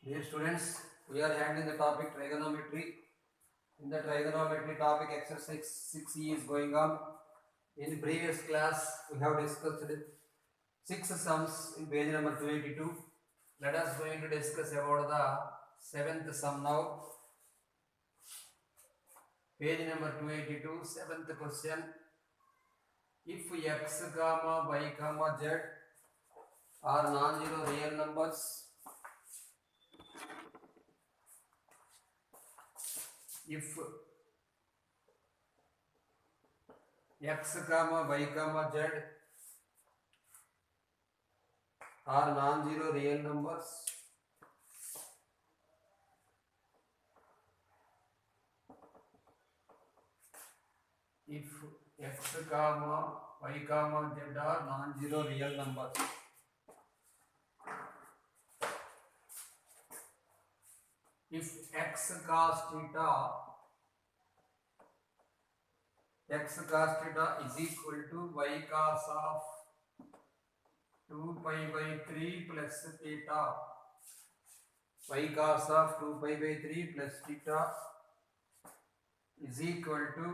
Dear students, we are handling the topic trigonometry. In the trigonometry topic, exercise 6E is going on. In previous class, we have discussed 6 sums in page number 282. Let us going to discuss about the 7th sum now. Page number 282, 7th question. If x comma y comma z are non-zero real numbers, if x comma y comma z are non-zero real numbers, if x comma y comma z are non-zero real numbers, if x cos theta is equal to y cos of 2 pi by 3 plus theta, y cos of 2 pi by 3 plus theta is equal to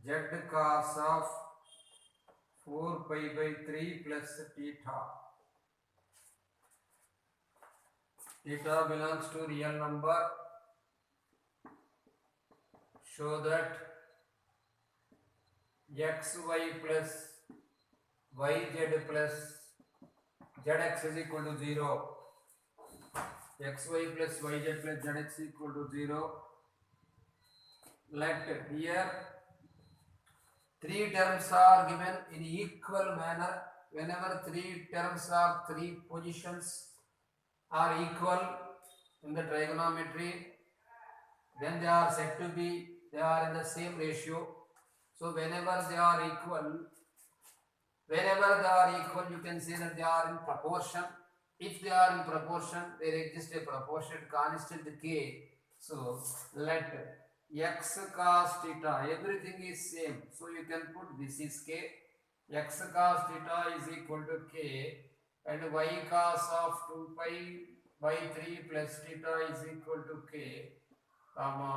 z cos of 4 pi by 3 plus theta. Theta belongs to real number. Show that xy plus yz plus zx is equal to 0. xy plus yz plus zx equal to 0. Let here three terms are given in equal manner. Whenever three terms are three positions are equal in the trigonometry, then they are said to be, they are in the same ratio. So whenever they are equal, you can say that they are in proportion. If they are in proportion, there exists a proportionate constant k. So let x cos theta, everything is same. So you can put this is k. X cos theta is equal to k, and y cos of 2 pi by 3 plus theta is equal to k, comma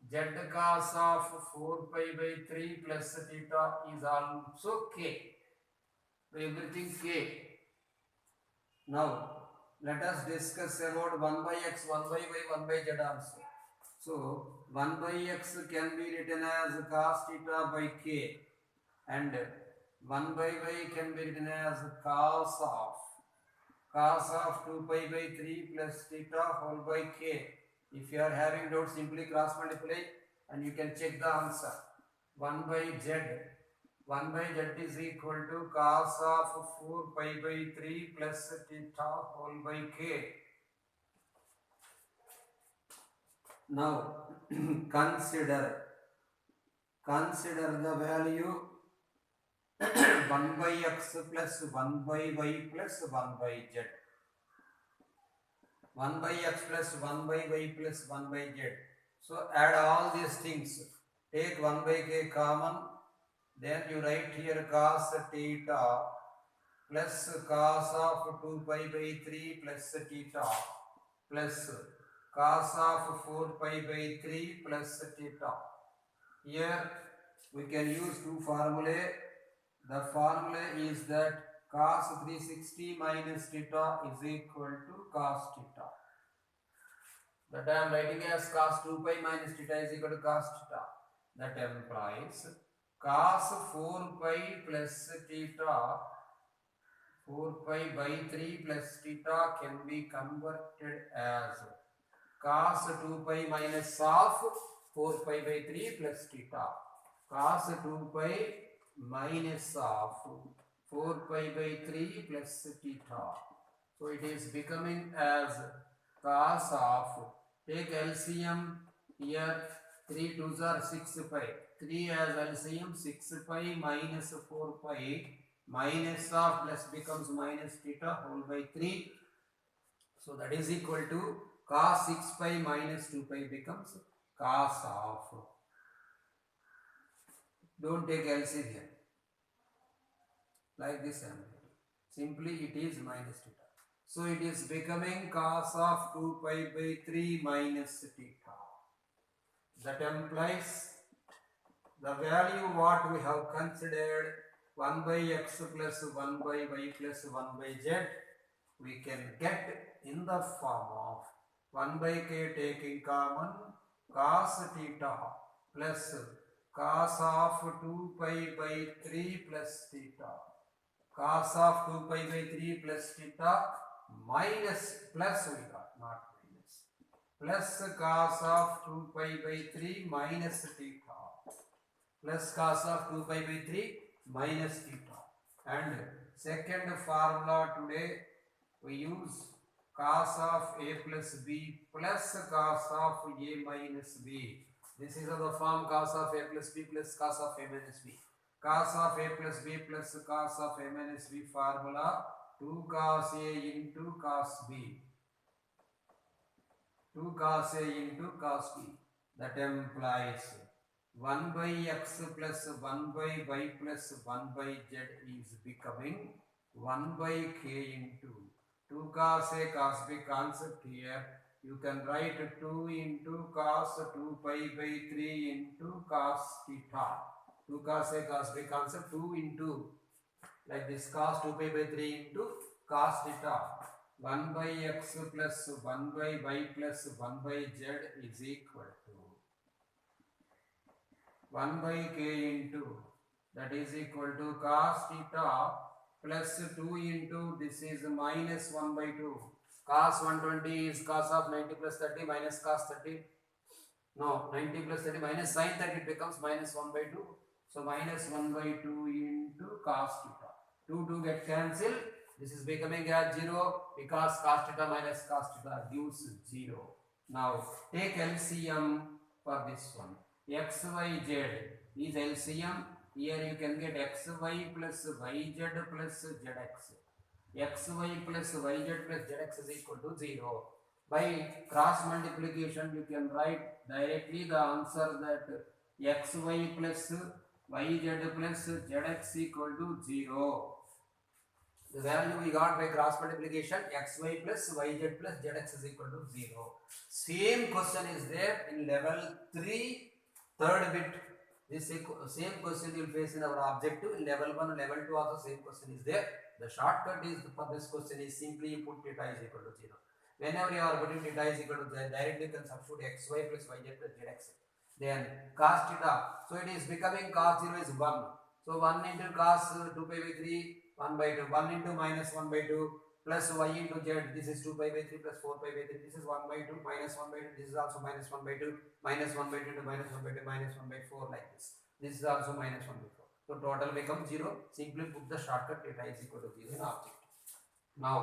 z cos of 4 pi by 3 plus theta is also k. So everything k. Now let us discuss about 1 by x, 1 by y, 1 by z also. So 1 by x can be written as cos theta by k, and 1 by y can be written as cos of 2 pi by 3 plus theta whole by k. If you are having doubts, simply cross multiply and you can check the answer. 1 by z is equal to cos of 4 pi by 3 plus theta whole by k. Now consider the value 1 by x plus 1 by y plus 1 by z. 1 by x plus 1 by y plus 1 by z. So add all these things. Take 1 by k common. Then you write here cos theta plus cos of 2 pi by 3 plus theta plus cos of 4 pi by 3 plus theta. Here we can use two formulae. The formula is that cos 360 minus theta is equal to cos theta. That I am writing as cos 2 pi minus theta is equal to cos theta. That implies cos 4 pi plus theta, 4 pi by 3 plus theta can be converted as cos 2 pi minus of 4 pi by 3 plus theta. Cos 2 pi minus of 4 pi by 3 plus theta. So it is becoming as cos of, take LCM here, 3 2s are 6 pi. 3 as LCM, 6 pi minus 4 pi minus of plus becomes minus theta whole by 3. So that is equal to cos 6 pi minus 2 pi becomes cos of. Don't take LCM here. Like this, simply it is minus theta. So it is becoming cos of 2 pi by 3 minus theta. That implies the value what we have considered 1 by x plus 1 by y plus 1 by z, we can get in the form of 1 by k taking common cos theta plus cos of 2 pi by 3 plus theta, cos of 2 pi by 3 plus theta minus plus we got, not minus, plus cos of 2 pi by 3 minus theta, plus cos of 2 pi by 3 minus theta. And second formula today we use cos of a plus b plus cos of a minus b. This is the form cos of a plus b plus cos of a minus b. Cos of a plus b plus cos of a minus b formula 2 cos a into cos b. 2 cos a into cos b. That implies 1 by x plus 1 by y plus 1 by z is becoming 1 by k into 2 cos a cos b concept here. You can write 2 into cos 2 pi by 3 into cos theta. 2 cos a cos b concept 2 into like this cos 2 pi by 3 into cos theta. 1 by x plus 1 by y plus 1 by z is equal to 1 by k into that is equal to cos theta plus 2 into this is minus 1 by 2. Cos 120 is cos of 90 plus 30 minus cos 30. No, 90 plus 30 minus sin 30, it becomes minus 1 by 2. So minus 1 by 2 into cos theta. 2 get cancelled. This is becoming as 0 because cos theta minus cos theta gives 0. Now take LCM for this one. XYZ is LCM. Here you can get XY plus YZ plus ZX. XY plus YZ plus ZX is equal to 0. By cross multiplication you can write directly the answer that XY plus YZ plus ZX equal to 0. The value we got by cross multiplication XY plus YZ plus ZX is equal to 0. Same question is there in level 3 third bit. This same question you will face in our objective. In level 1 and level 2 also same question is there. The shortcut is for this question is simply you put theta is equal to 0. Whenever you are putting theta is equal to 0, directly you can substitute xy plus yz plus zx. Then cos theta. So it is becoming cos 0 is 1. So 1 into cos 2 pi by 3, 1 by 2. 1 into minus 1 by 2 plus y into z. This is 2 pi by 3 plus 4 pi by 3. This is 1 by 2 minus 1 by 2. This is also minus 1 by 2 minus 1 by 2 to minus 1 by 2 minus 1 by 4 like this. This is also minus 1 by 4. So total becomes 0. Simply put the shortcut theta is equal to 0 in object. Now,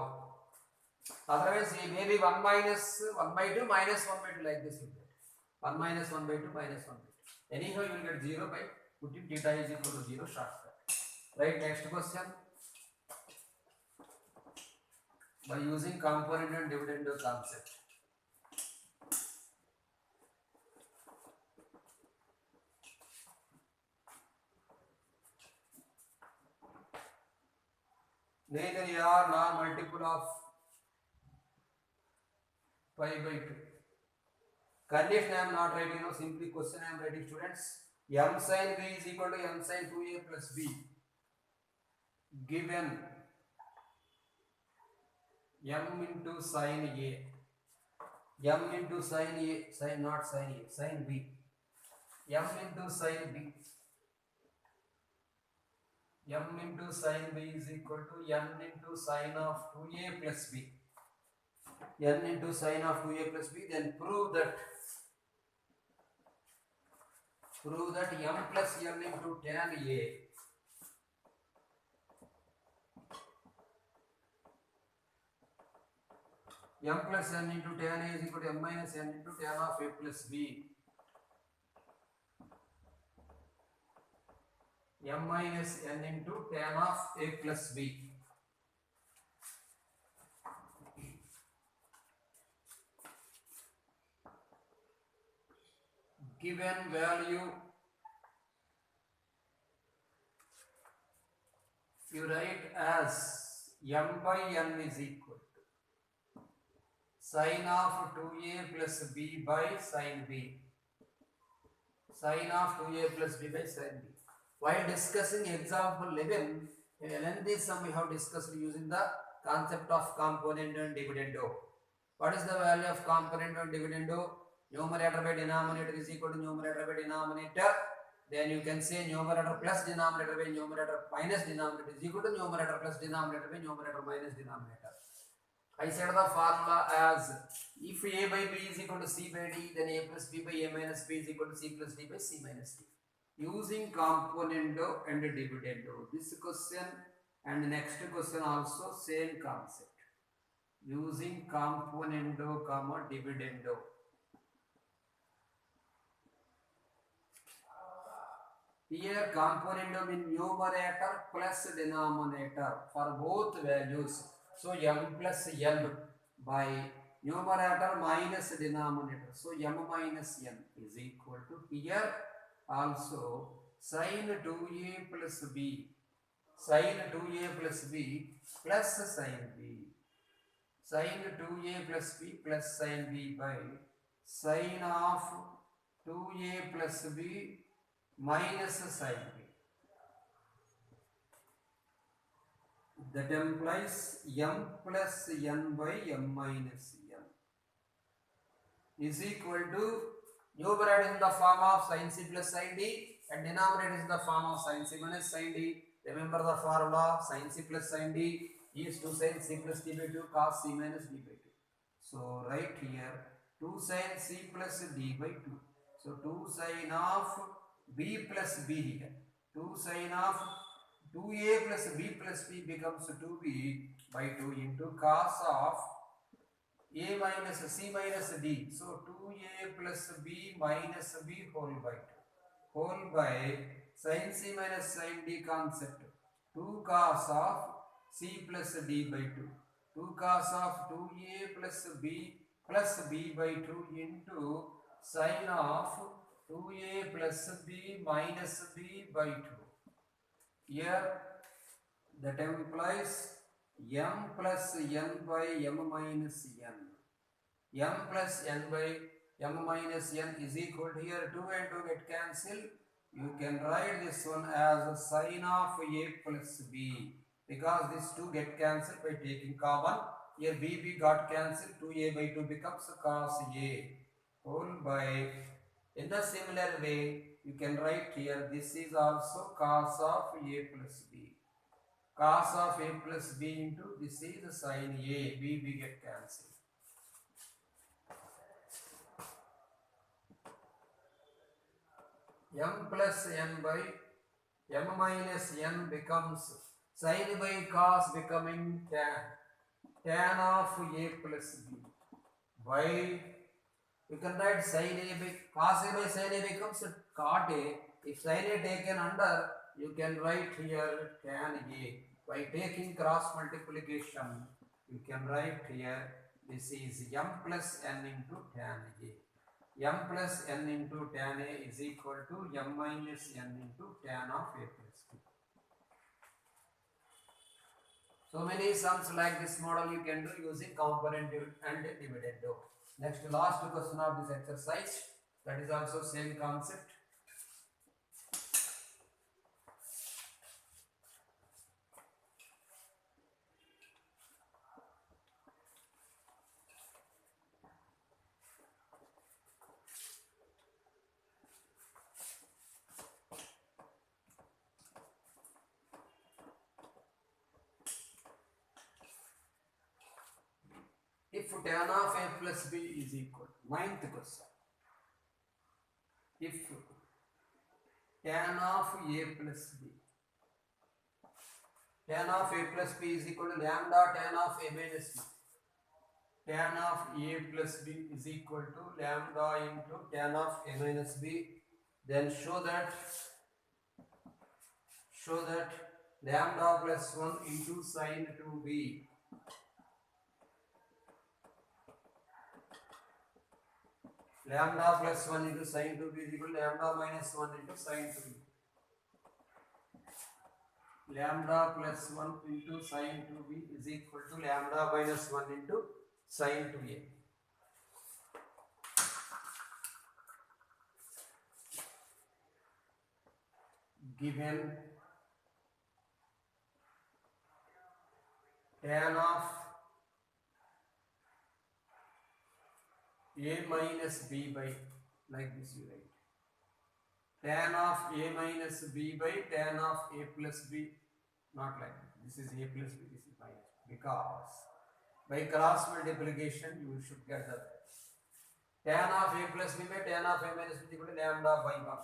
otherwise maybe 1 minus 1 by 2 minus 1 by 2 like this you get. 1 minus 1 by 2 minus 1 by 2. Anyhow you will get 0 by putting theta is equal to 0 shortcut. Right, next question. By using component and dividend concept. Neither are nor multiple of pi by 2. Condition I am not writing now, simply question I am writing students. M sin b is equal to m sin 2a plus b. Given m into sin a. M into sin a, sin not sin a, sin b. M into sin b. M into sin b is equal to n into sin of 2a plus b. N into sin of 2a plus b. Then prove that m plus n into tan a m plus n into tan a is equal to m minus n into tan of a plus b. M minus n into tan of a plus b. Given value you write as m by n is equal to Sine of 2a plus b by sine b. Sine of 2a plus b by sine b. While discussing example 11, in a lengthy sum we have discussed using the concept of component and dividendo. What is the value of component and dividendo? Numerator by denominator is equal to numerator by denominator. Then you can say numerator plus denominator by numerator minus denominator is equal to numerator plus denominator by numerator minus denominator. I said the formula as if a by b is equal to c by d, then a plus b by a minus b is equal to c plus d by c minus d. Using componendo and dividendo. This question and next question also same concept. Using componendo, dividendo. Here componendo means numerator plus denominator for both values. So m plus n by numerator minus denominator. So m minus n is equal to here also sine 2a plus b. Sine 2a plus b plus sine b. Sine 2a plus b plus sine b by sine of 2a plus b minus sine b. That implies m plus n by m minus n is equal to numerator in the form of sin c plus sin d and denominator is in the form of sin c minus sin d. Remember the formula, sin c plus sin d is 2 sin c plus d by 2 cos c minus d by 2. So right here 2 sin c plus d by 2. So 2 sin of b plus b here. 2 sin of 2a plus b plus b becomes 2b by 2 into cos of a minus c minus d. So 2a plus b minus b whole by 2. Whole by sin c minus sin d concept. 2 cos of c plus d by 2. 2 cos of 2a plus b by 2 into sin of 2a plus b minus b by 2. Here that implies m plus n by m minus n. M plus n by m minus n is equal to here 2 and 2 get cancelled. You can write this one as sine of a plus b because these 2 get cancelled by taking common. Here b got cancelled, 2a by 2 becomes cos a whole by. In the similar way, you can write here this is also cos of a plus b. Cos of a plus b into this is sin a, b get cancelled. M plus n by m minus n becomes sin by cos becoming tan of a plus b by. You can write sin a by cos a by sin a becomes cot a. If sin a taken under, you can write here tan a. By taking cross multiplication, you can write here this is m plus n into tan a. M plus n into tan a is equal to m minus n into tan of a plus b. So many sums like this model you can do using component and dividendo. Next, last question of this exercise, that is also same concept. If tan of a plus b is equal to, ninth question, if tan of a plus b, tan of a plus b is equal to lambda tan of a minus b. Tan of a plus b is equal to lambda into tan of a minus b. Then show that lambda plus 1 into sin 2b. Lambda plus 1 into sin 2b is equal to lambda minus 1 into sin 2b. Lambda plus 1 into sin 2b is equal to lambda minus 1 into sin 2a. given tan of a minus b by, like this you write, tan of a minus b by tan of a plus b, not like that. This is a plus b, this is minus, because by cross multiplication you should get the tan of a plus b by tan of a minus b equal to lambda by 1.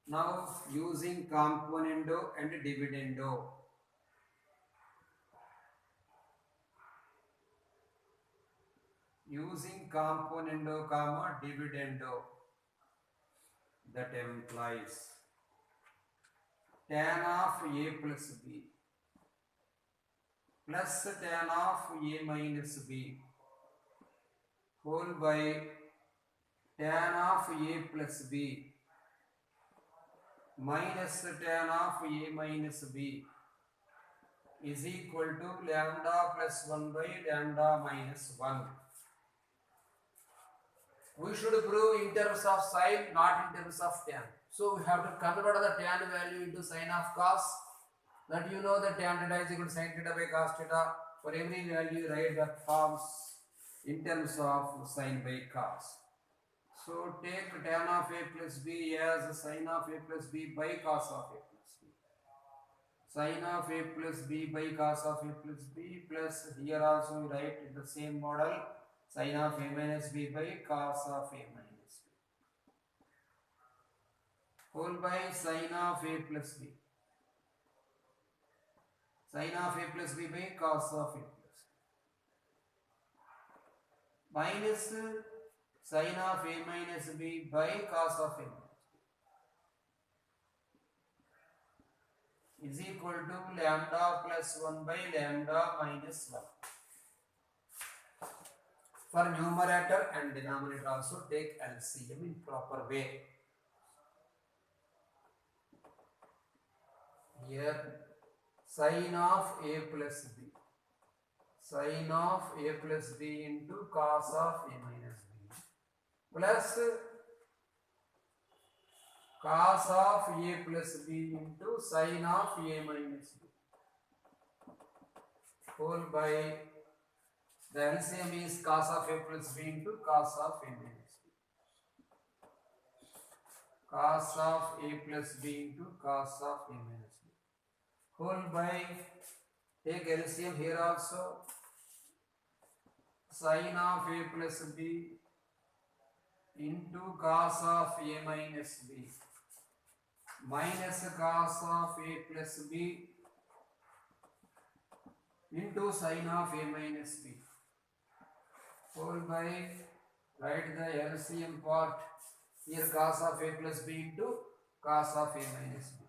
Now using componendo and dividendo, using componendo comma dividendo, that implies tan of a plus b plus tan of a minus b whole by tan of a plus b minus tan of a minus b is equal to lambda plus 1 by lambda minus 1. We should prove in terms of sine, not in terms of tan. So we have to convert the tan value into sine of cos. That you know that tan theta is equal to sine theta by cos theta. For every value, write that forms in terms of sine by cos. So take tan of a plus b as sine of a plus b by cos of a plus b. Sine of a plus b by cos of a plus b, plus here also we write the same model, sine of a minus b by cos of a minus b whole by sine of a plus b, sine of a plus b by cos of a plus b minus sine of a minus b by cos of a minus b is equal to lambda plus 1 by lambda minus 1. For numerator and denominator also take LCM in proper way. Here sine of a plus b, sine of a plus b into cos of a minus b plus cos of a plus b into sine of a minus b whole by, the LCM is cos of a plus b into cos of a minus b, cos of a plus b into cos of a minus b whole by, take LCM here also, sine of a plus b into cos of a minus b minus cos of a plus b into sine of a minus b whole by, write the LCM part here, cos of a plus b into cos of a minus b,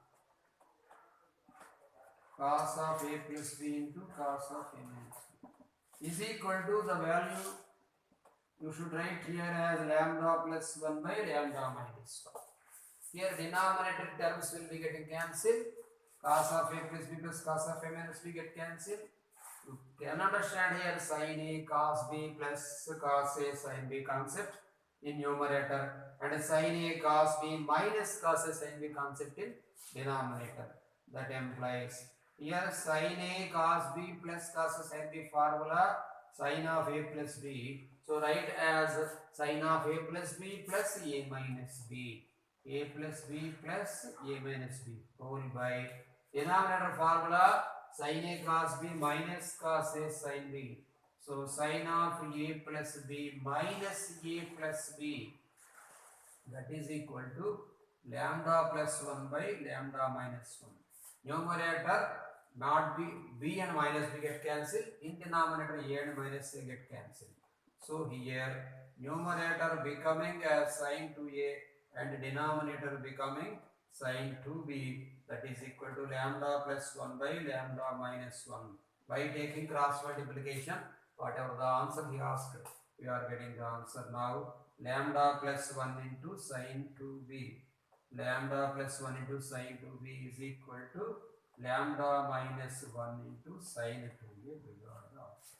cos of a plus b into cos of a minus b is equal to, the value you should write here as lambda plus 1 by lambda minus 1. Here denominator terms will be getting cancelled, cos of a plus b plus cos of a minus b get cancelled. You can understand here sin a cos b plus cos a sin b concept in numerator, and sin a cos b minus cos a sin b concept in denominator. That implies here sin a cos b plus cos a sin b formula, sin of a plus b. So write as sin of a plus b plus a minus b, a plus b plus a minus b whole by, denominator formula sin a cos b minus cos a sin b. So sin of a plus b minus a plus b, that is equal to lambda plus 1 by lambda minus 1. Numerator not b and minus b get cancelled, in denominator a and minus a get cancelled. So here numerator becoming as sin 2a and denominator becoming sin 2b, that is equal to lambda plus 1 by lambda minus 1. By taking cross multiplication, whatever the answer he asked, we are getting the answer now. Lambda plus 1 into sin 2b, lambda plus 1 into sin 2b is equal to lambda minus 1 into sin 2a. We got the answer.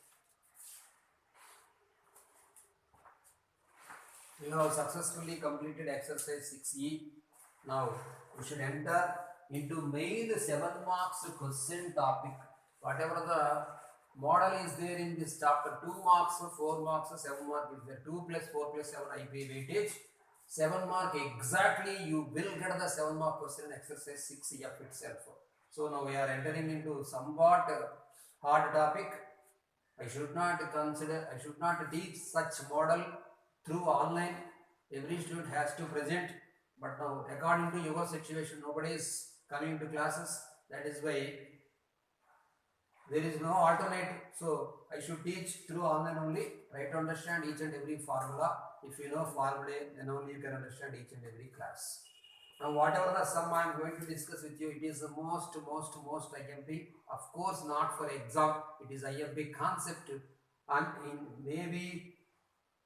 We have successfully completed exercise 6e. Now we should enter into main 7 marks question topic. Whatever the model is there in this chapter, 2 marks, 4 marks, 7 marks is there. 2 plus 4 plus 7 IP weightage. 7 mark exactly you will get the 7 mark question in exercise 6F itself. So now we are entering into somewhat hard topic. I should not teach such model through online. Every student has to present, but now according to your situation, nobody is coming to classes. That is why there is no alternative. So I should teach through online only. Try to understand each and every formula. If you know formula, then only you can understand each and every class. Now whatever the sum I am going to discuss with you, it is the most IMP. Of course not for exam. It is IMP concept, and in maybe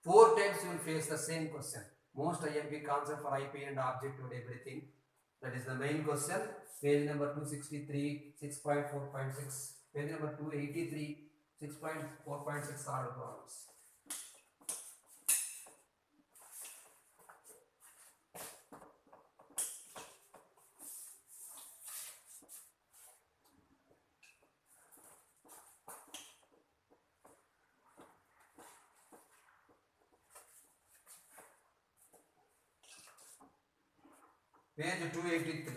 4 times you will face the same question. Most IMP concept for IP and object and everything. That is the main question. Page number 263, 6.4.6. Page number 283, 6.4.6 are the problems. Page 283.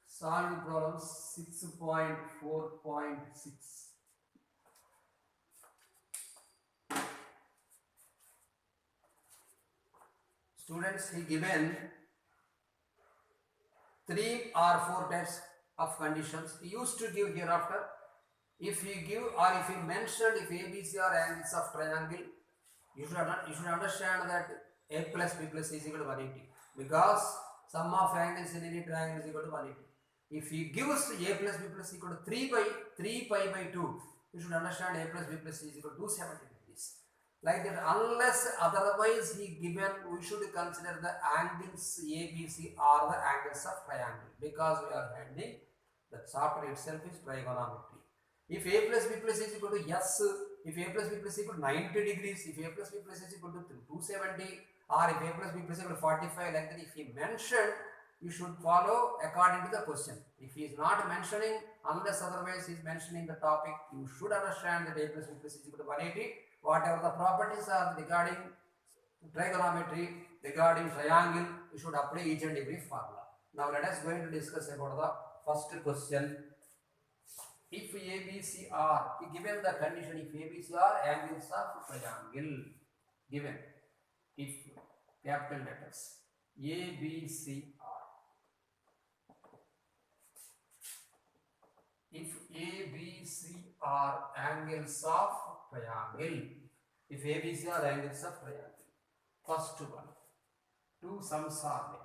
Solve problems 6.4.6. Students, he given 3 or 4 types of conditions. He used to give hereafter. If he give or if he mentioned if ABC are angles of triangle, you should understand that A plus B plus C is equal to 180, because sum of angles in any triangle is equal to 180. If he gives A plus B plus C equal to 3 pi by 2, you should understand A plus B plus C is equal to 270 degrees. Like that, unless otherwise he given, we should consider the angles ABC are the angles of triangle, because we are handling the chapter itself is trigonometry. If A plus B plus C is equal to yes, if A plus B plus C is equal to 90 degrees, if A plus B plus C is equal to 270, or if A plus B plus C is equal to 45, like that, if he mentioned, you should follow according to the question. If he is not mentioning, unless otherwise he is mentioning the topic, you should understand that A plus B plus C is equal to 180. Whatever the properties are regarding trigonometry, regarding triangle, you should apply each and every formula. Now let us going to discuss about the first question. If ABC are, given the condition, if ABC are angles of triangle, given, if capital letters ABC are, if ABC are angles of triangle, if ABC are angles of triangle, first one, 2 sums are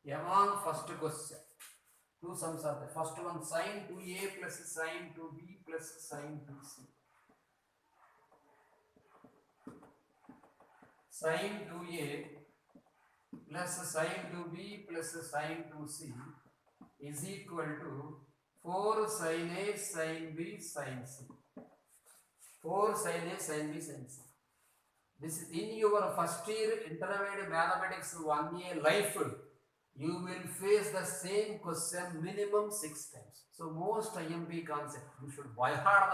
there. Among first question, 2 sums are there. First one, sine 2A plus sine 2B plus sine 2C. Sine 2A plus sine 2B plus sine 2C is equal to 4 sin A sin B sin C. 4 sin A sin B sin C. This is in your first year intermediate mathematics 1A life. You will face the same question minimum 6 times. So most IMP concept, you should by heart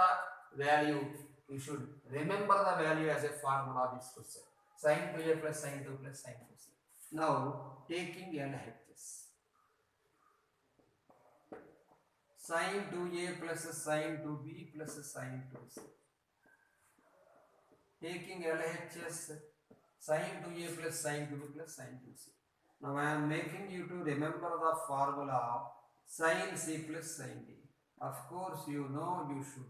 the value, you should remember the value as a formula of this question. Sin 2A plus sin 2 plus sin 2C. Now taking LHS. Sin 2A plus sin 2B plus sin 2C. Taking LHS, sin 2A plus sin 2B plus sin 2C. Now I am making you to remember the formula sin C plus sin D. Of course you know, you should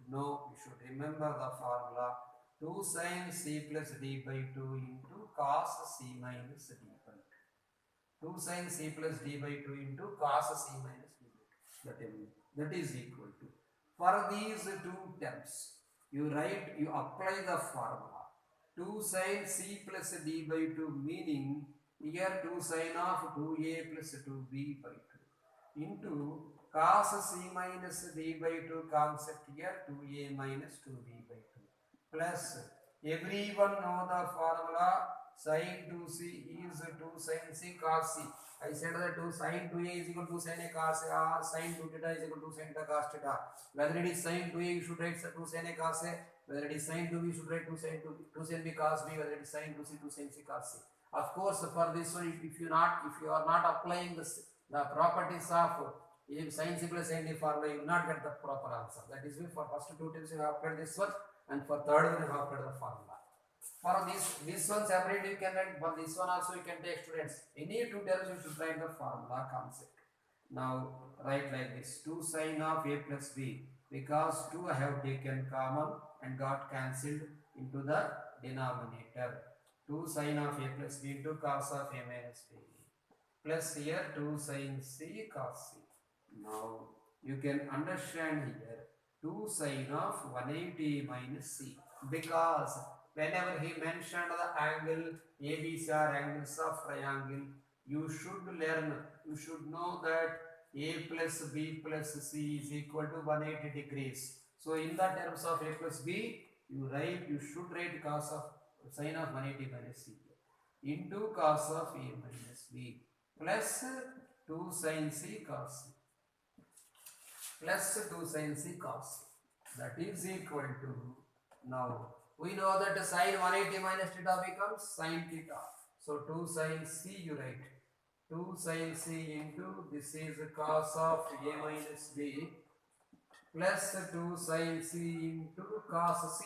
remember the formula 2 sin C plus D by 2 into cos C minus D by 2. 2 sin C plus D by 2 into cos C minus D by 2. That is equal to. For these 2 terms, you apply the formula 2 sin C plus D by 2, meaning here 2 sin of 2A plus 2B by 2 into cos c minus b by 2 concept here, 2a minus 2b by 2 plus everyone know the formula sin 2c is 2 sin c cos c. I said that 2 sin 2a is equal to sin a cos a, or sin 2 theta is equal to sin theta cos theta. Whether it is sin 2a you should write 2 sin a cos a, whether it is sin 2b you should write 2 sin 2 sin b cos b, whether it is sin 2c 2 sin c cos c. Of course for this one if you are not applying this the properties of if sin c plus sin d formula you will not get the proper answer. That is why for first two times you have applied this one and for third one you have applied the formula. For this one separate you can write, for this one also you can take students. Any two terms you should write the formula concept. Now write like this 2 sin of a plus b, because 2 I have taken common and got cancelled into the denominator. 2 sin of a plus b into cos of a minus b plus here 2 sin c cos c. Now you can understand here 2 sin of 180 minus c, because whenever he mentioned the angle ABC are angles of triangle, you should know that a plus b plus c is equal to 180 degrees. So in the terms of a plus b, you should write cos of sin of 180 minus c into cos of a minus b plus 2 sin c cos c plus 2 sin c cos c. That is equal to, now we know that sin 180 minus theta becomes sin theta. So 2 sin c you write 2 sin c into this is cos of a minus b plus 2 sin c into cos c.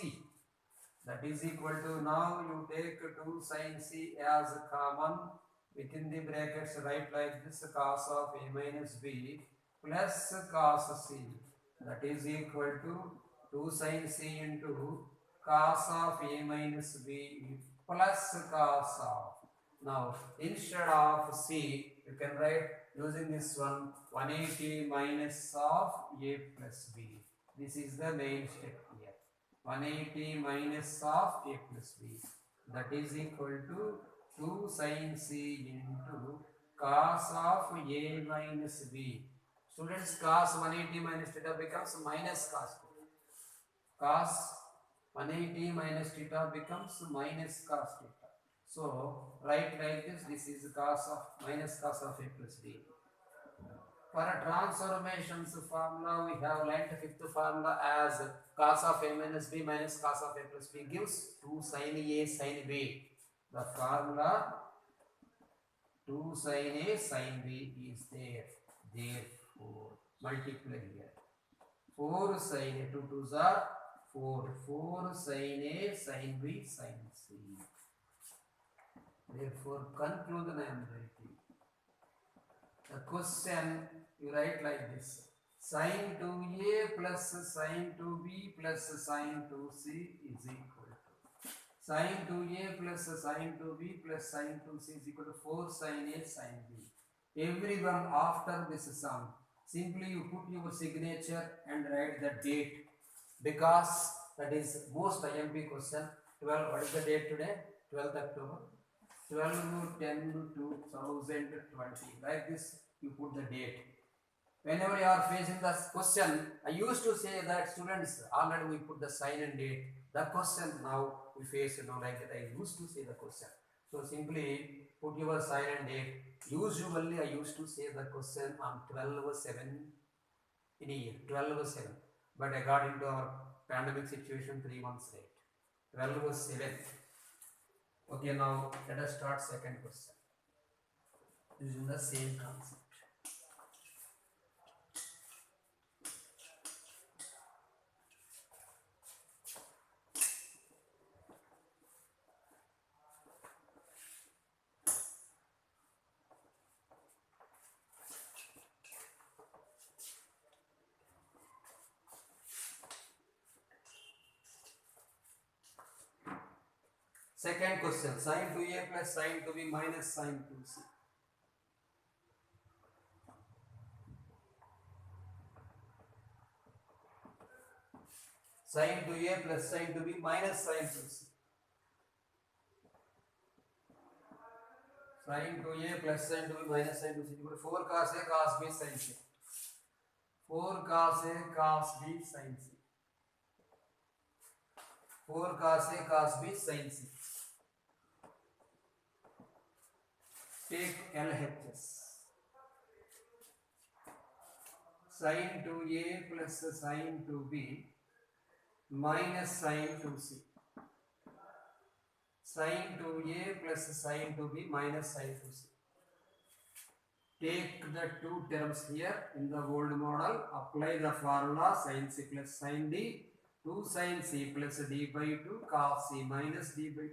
That is equal to, now you take 2 sin c as common, within the brackets write like this cos of a minus b plus cos c. That is equal to 2 sin c into cos of a minus b plus cos of. Now instead of c you can write using this one 180 minus of a plus b. This is the main step here. 180 minus of a plus b, that is equal to 2 sin c into cos of a minus b. Students, cos 180 minus theta becomes minus cos theta. Cos 180 minus theta becomes minus cos theta. So write like this, this is cos of minus cos of a plus b. For a transformations formula, we have learnt fifth formula as cos of a minus b minus cos of a plus b gives 2 sin a sin b. The formula 2 sin a sin b is there. Therefore, multiply here. 4 sin a, 2 2s are 4. 4 sin a sin b sin c. Therefore, conclusion I am writing. The question you write like this: sin 2a plus sin 2b plus sin 2c is equal to sin 2a plus sin 2b plus sin 2c is equal to 4 sin a sin b. Everyone after this sum, simply you put your signature and write the date, because that is most IMP question. 12, what is the date today? 12th October. 12/10/2020. Like this, you put the date. Whenever you are facing the question, I used to say that students, already we put the sign and date. The question now we face, like that. I used to say the question. So simply put your sign and date. Usually I used to say the question on 12/7 in a year, 12/7. But I got into our pandemic situation 3 months late. 12/7. Okay, now let us start second question using the same concept. Second question, sin 2a plus sin 2b minus sin 2c. Sin 2a plus sin 2b minus sin 2c. Sin 2a plus sin 2b minus sin 2c equal to 4 cos a cos b sin c. 4 cos A cos B sin C. 4 cos A cos B sin C. Take LHS. Sin 2A plus sin 2B minus sin 2C. Sin 2A plus sin 2B minus sin 2C. Take the two terms here in the old model, apply the formula sin C plus sin D, 2 sin C plus D by 2 cos C minus D by 2.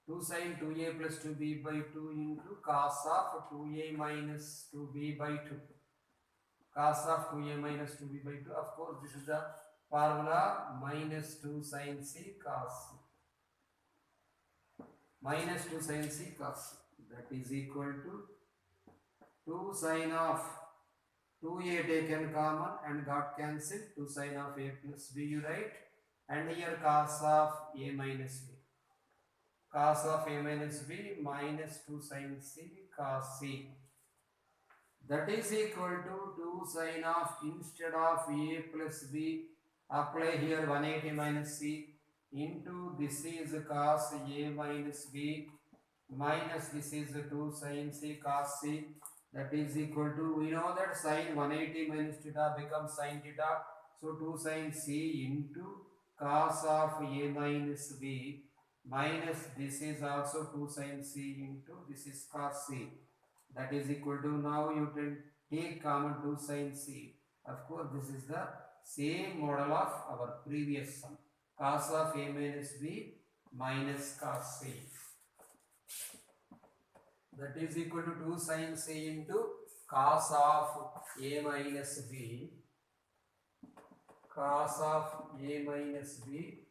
2 sin 2A plus 2B by 2 into cos of 2A minus 2B by 2. Cos of 2A minus 2B by 2. Of course, this is the formula minus 2 sin C cos C. Minus 2 sin C cos C. That is equal to 2 sin of 2A taken common and got cancelled. 2 sin of A plus B you write. And here cos of A minus B. Cos of A minus B minus 2 sin C cos C. That is equal to 2 sin of, instead of A plus B, apply here 180 minus C into this is cos A minus B minus this is 2 sin C cos C. That is equal to, we know that sin 180 minus theta becomes sin theta. So 2 sin C into cos of A minus B minus this is also 2 sin C into this is cos C. That is equal to, now you can take common 2 sin C. Of course, this is the same model of our previous sum. Cos of A minus B minus cos C. That is equal to 2 sin C into cos of A minus B. Cos of A minus B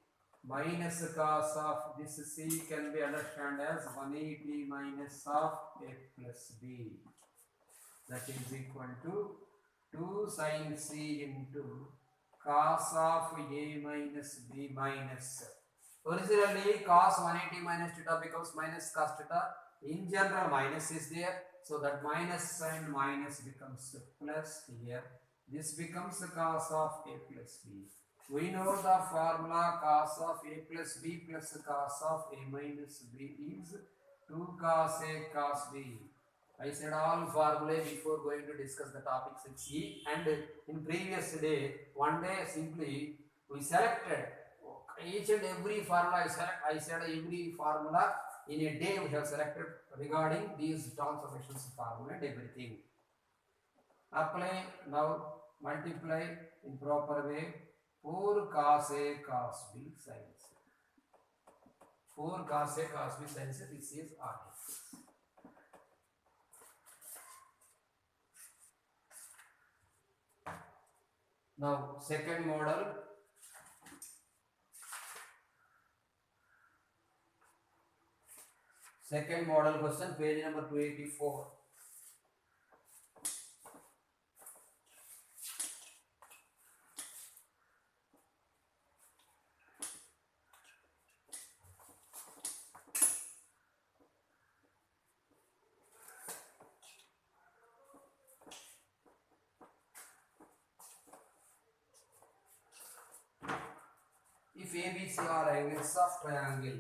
minus cos of this C can be understood as 180 minus of A plus B. That is equal to 2 sin C into cos of A minus B minus. Originally cos 180 minus theta becomes minus cos theta. In general minus is there. So that minus and minus becomes plus here. This becomes the cos of A plus B. We know the formula cos of A plus B plus cos of A minus B is 2 cos A cos B. I said all formulae before going to discuss the topics in C, and in previous day, one day simply we selected each and every formula. I said every formula in a day we have selected regarding these transformations formula and everything. Apply now, multiply in proper way. 4 cos A cos B sin C. 4 cos A cos B sin C, this is RHS. Now, second model. Second model question, page number 284. If ABC are angles of triangle,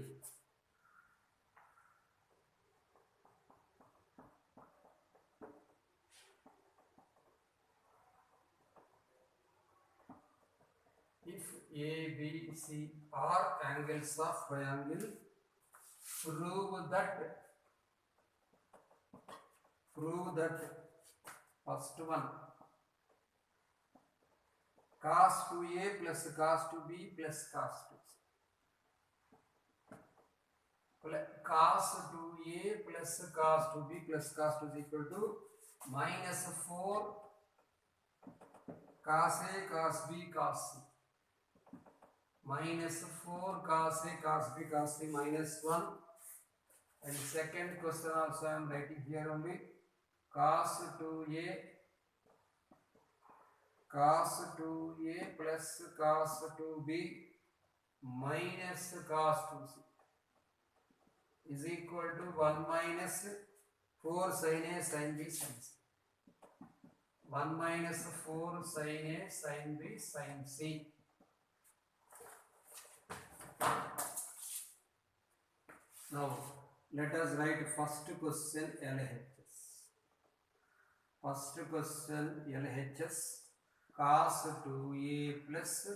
if ABC are angles of triangle, prove that first one, cos 2A plus cos 2B plus cos 2C. Cos 2A plus cos 2B plus cos 2 is equal to minus 4 cos A cos B cos C. Minus 4 cos A cos B cos C minus 1. And second question also I am writing here only, cos 2A plus cos 2B minus cos 2C is equal to 1 minus 4 sin A sin B sin C. 1 minus 4 sin A sin B sin C. Now let us write first question LHS. First question LHS cos 2A plus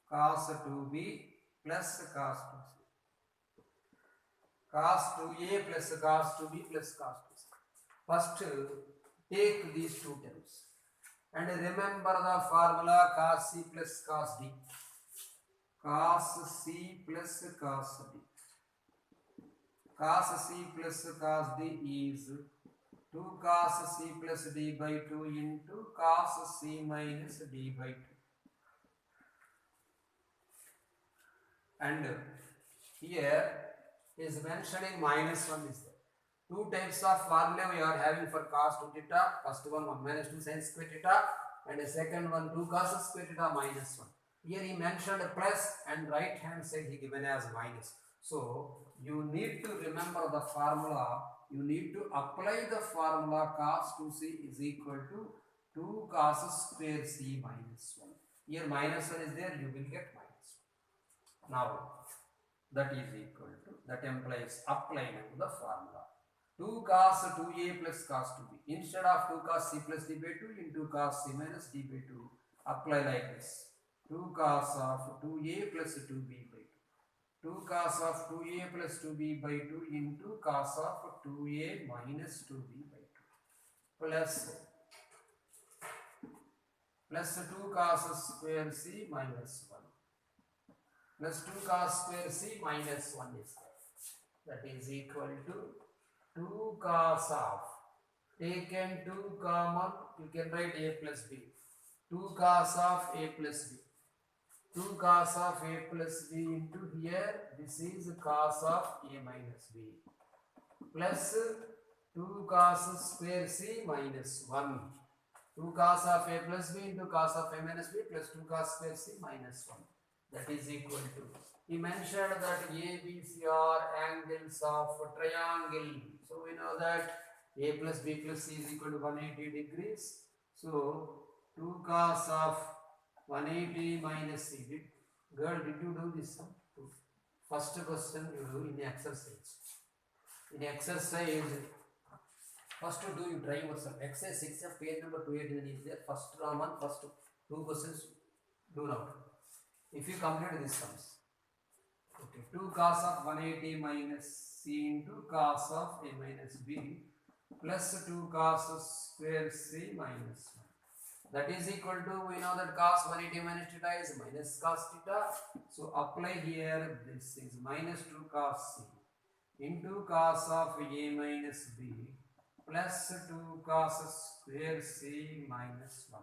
cos 2B plus cos 2C. Cos 2A plus cos 2B plus cos 2C. First take these two terms and remember the formula cos C plus cos D. Cos C plus cos D. Cos C plus cos D is 2 cos C plus D by 2 into cos C minus D by 2. And here is mentioning minus 1 is there. Two types of formula we are having for cos 2 theta. First one 1 minus 2 sin square theta, and the second one 2 cos square theta minus 1. Here he mentioned plus and right hand side he given as minus. So you need to remember the formula. You need to apply the formula cos 2c is equal to 2 cos square c minus 1. Here minus 1 is there, you will get minus 1. Now that is equal to, that implies applying to the formula. 2 cos 2a plus cos 2b. Instead of 2 cos c plus d by 2 into cos c minus d by 2, apply like this. 2 cos of 2a plus 2b by 2. 2 cos of 2a plus 2b by 2 into cos of 2a minus 2b by 2 plus 2 cos square c minus 1 plus 2 cos square c minus 1 is there. That is equal to 2 cos of, taken 2 common, you can write a plus b. 2 cos of a plus b. 2 cos of a plus b into here, this is cos of a minus b, plus 2 cos square c minus 1. 2 cos of a plus b into cos of a minus b plus 2 cos square c minus 1. That is equal to, he mentioned that A, B, C are angles of triangle. So we know that A plus B plus C is equal to 180 degrees. So 2 cos of 180 minus C. Girl, did you do this? First question you do in exercise. In exercise, first do you try yourself. Exercise 6 of page number 289 is there. First Raman, first 2 questions do now. If you complete these sums. Okay, 2 cos of 180 minus C into cos of A minus B plus 2 cos square C minus 1. That is equal to, we know that cos 180 minus theta is minus cos theta. So apply here, this is minus 2 cos C into cos of A minus B plus 2 cos square C minus 1.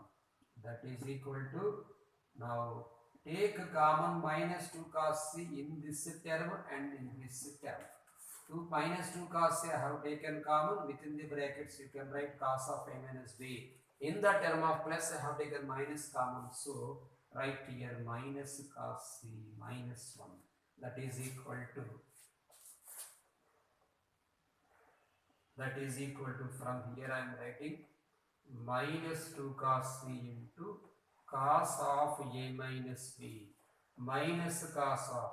That is equal to, now take common minus 2 cos C in this term and in this term. 2 minus 2 cos C I have taken common, within the brackets you can write cos of A minus B. In the term of plus I have taken minus common, so write here minus cos C minus 1. That is equal to, from here I am writing minus 2 cos C into cos of A minus B minus cos of,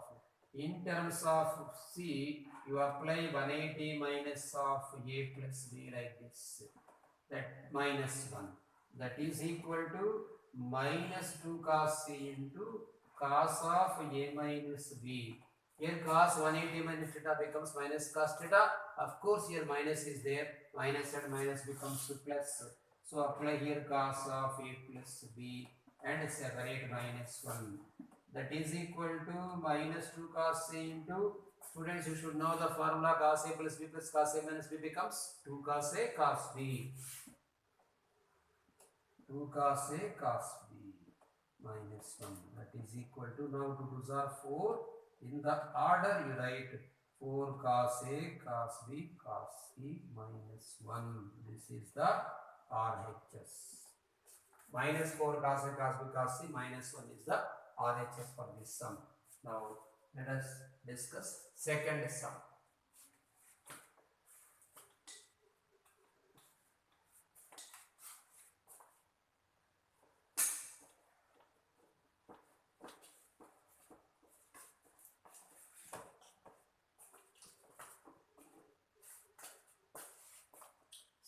in terms of C you apply 180 minus of A plus B like this, that minus 1. That is equal to minus 2 cos C into cos of A minus B. Here cos 180 minus theta becomes minus cos theta. Of course here minus is there, minus and minus becomes plus. So apply here cos of A plus B and separate minus 1. That is equal to minus 2 cos C into, students you should know the formula cos A plus B plus cos A minus B becomes 2 cos A cos B. 2 cos A cos B minus 1. That is equal to, now 2 2s are 4. In the order you write 4 cos A cos B cos C minus 1. This is the RHS. Minus 4 cos A cos B cos C minus 1 is the RHS for this sum. Now let us discuss second sum.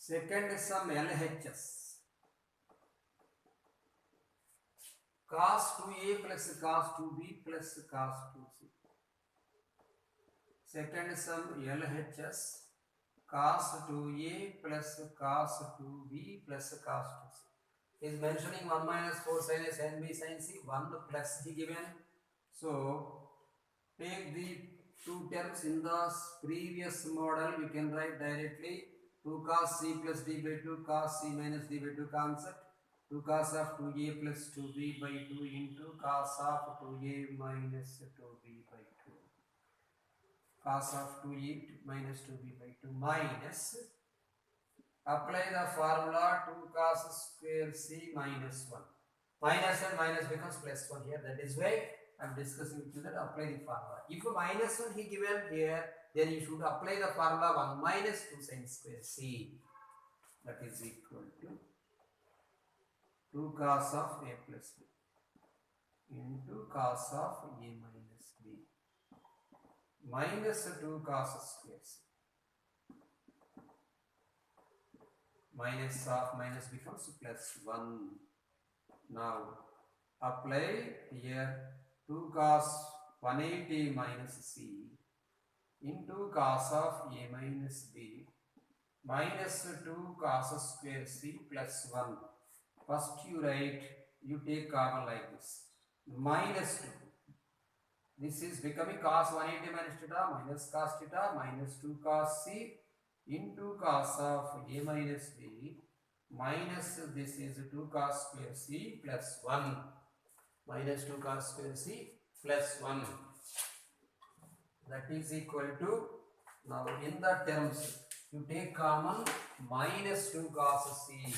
Second sum LHS. Cos 2a plus cos 2b plus cos 2c. Second sum LHS. Cos 2a plus cos 2b plus cos 2c. Is mentioning 1 minus 4 sin a sin b sin c, 1 plus he given. So take the two terms in the previous model, we can write directly 2 cos c plus d by 2 cos c minus d by 2 concept. 2 cos of 2a plus 2b by 2 into cos of 2a minus 2b by 2. Cos of 2a minus 2b by 2 minus, apply the formula 2 cos square c minus 1. Minus and minus becomes plus 1 here. That is why I am discussing with you that apply the formula. If minus 1 he given here, then you should apply the formula 1 minus 2 sin square c. That is equal to 2 cos of a plus b into cos of a minus b minus 2 cos square c. Minus of minus becomes plus 1. Now apply here 2 cos 180 minus c into cos of a minus b minus 2 cos square c plus 1. First you write, you take common like this, minus 2. This is becoming cos 180 minus theta minus cos theta minus 2 cos c into cos of a minus b minus this is 2 cos square c plus 1 minus 2 cos square c plus 1. That is equal to, now in the terms you take common minus 2 cos c.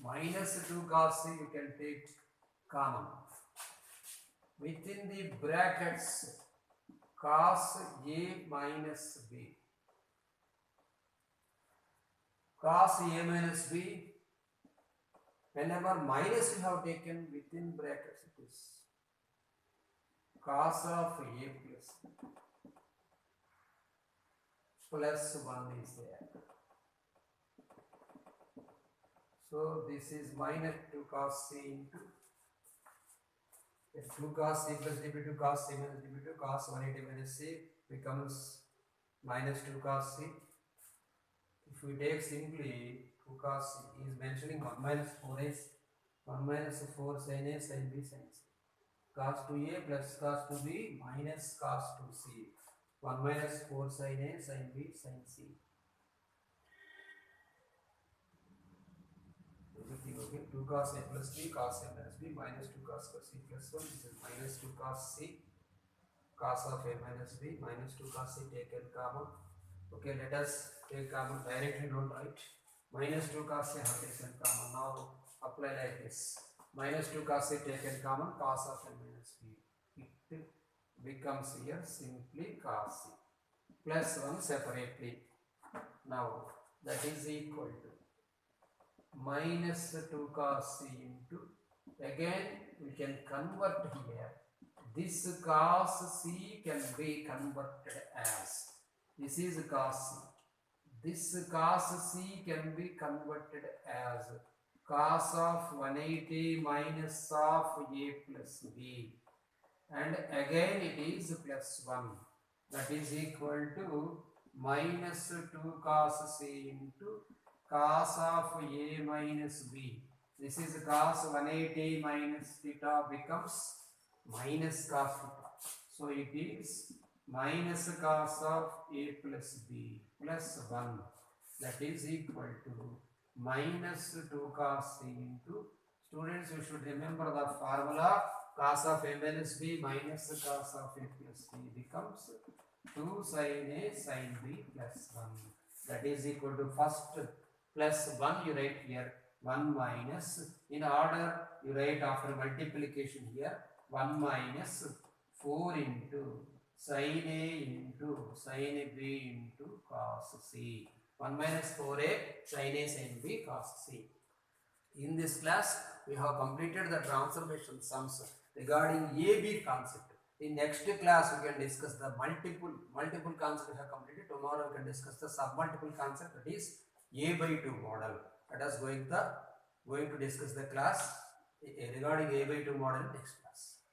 Minus 2 cos c you can take common. Within the brackets cos a minus b. Cos a minus b, whenever minus you have taken within brackets, it is cos of a plus 1 is there. So this is minus 2 cos c into 2 cos c plus d by 2 cos c minus d by 2 cos 180 minus c becomes minus 2 cos c. If we take simply 2 cos c, he is mentioning 1 minus 4 is 1 minus 4 sin a sin b sin c. Cos 2a plus cos 2b minus cos 2c. 1 minus 4 sin a sin b sin c. Everything okay. 2 cos a plus b cos a minus b minus 2 cos c plus 1. This is minus 2 cos c cos of a minus b minus 2 cos c taken common. Okay, let us take common directly, don't write. Minus 2 cos c have taken common. Now apply like this. Minus 2 cos c taken common, cos of a minus b. It becomes here simply cos c plus 1 separately. Now that is equal to minus 2 cos c into, again we can convert here. This cos c can be converted as, this is cos c. This cos c can be converted as cos of 180 minus of a plus b, and again it is plus 1. That is equal to minus 2 cos c into cos of a minus b. This is cos 180 minus theta becomes minus cos theta. So it is minus cos of a plus b plus 1. That is equal to minus 2 cos c into, students you should remember the formula, cos of a minus b minus cos of a plus b becomes 2 sin a sin b plus 1. That is equal to first plus 1 you write here, 1 minus, in order you write after multiplication here, 1 minus 4 into sin a into sin b into cos c. 1 minus 4a sin a sin b cos c. In this class we have completed the transformation sums regarding AB concept. In next class, we can discuss the multiple concept we have completed. Tomorrow, we can discuss the submultiple concept, that is A by 2 model. Let us going to discuss the class regarding A by 2 model next class.